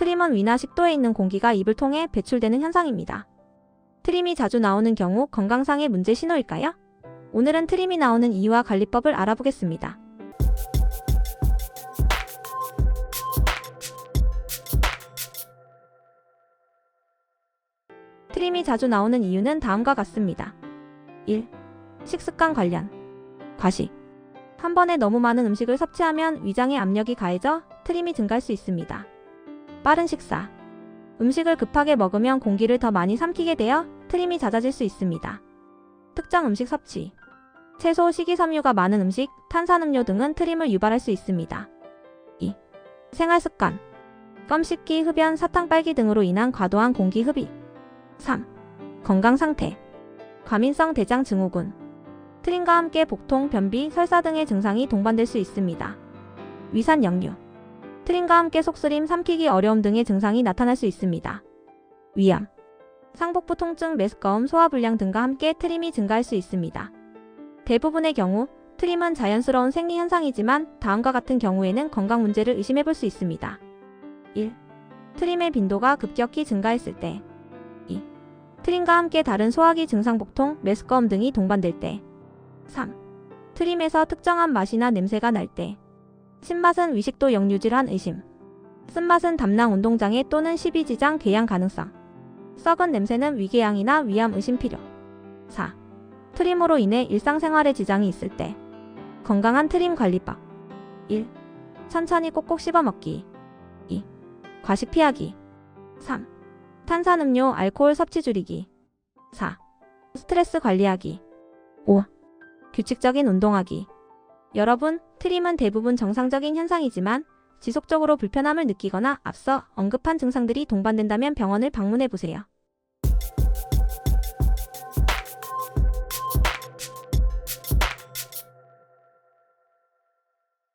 트림은 위나 식도에 있는 공기가 입을 통해 배출되는 현상입니다. 트림이 자주 나오는 경우 건강상의 문제 신호일까요? 오늘은 트림이 나오는 이유와 관리법을 알아보겠습니다. 트림이 자주 나오는 이유는 다음과 같습니다. 1. 식습관 관련. 과식. 한 번에 너무 많은 음식을 섭취하면 위장에 압력이 가해져 트림이 증가할 수 있습니다. 빠른 식사. 음식을 급하게 먹으면 공기를 더 많이 삼키게 되어 트림이 잦아질 수 있습니다. 특정 음식 섭취. 채소, 식이섬유가 많은 음식, 탄산음료 등은 트림을 유발할 수 있습니다. 2. 생활습관. 껌 씹기, 흡연, 사탕 빨기 등으로 인한 과도한 공기 흡입. 3. 건강상태. 과민성 대장 증후군. 트림과 함께 복통, 변비, 설사 등의 증상이 동반될 수 있습니다. 위산 역류. 트림과 함께 속쓰림, 삼키기 어려움 등의 증상이 나타날 수 있습니다. 위암. 상복부 통증, 메스꺼움, 소화불량 등과 함께 트림이 증가할 수 있습니다. 대부분의 경우 트림은 자연스러운 생리현상이지만 다음과 같은 경우에는 건강 문제를 의심해 볼 수 있습니다. 1. 트림의 빈도가 급격히 증가했을 때. 2. 트림과 함께 다른 소화기 증상, 복통, 메스꺼움 등이 동반될 때. 3. 트림에서 특정한 맛이나 냄새가 날 때. 신맛은 위식도 역류질환 의심. 쓴맛은 담낭 운동장애 또는 십이지장 궤양 가능성. 썩은 냄새는 위궤양이나 위암 의심 필요. 4. 트림으로 인해 일상생활에 지장이 있을 때. 건강한 트림 관리법. 1. 천천히 꼭꼭 씹어 먹기. 2. 과식 피하기. 3. 탄산음료, 알코올 섭취 줄이기. 4. 스트레스 관리하기. 5. 규칙적인 운동하기. 여러분, 트림은 대부분 정상적인 현상이지만 지속적으로 불편함을 느끼거나 앞서 언급한 증상들이 동반된다면 병원을 방문해 보세요.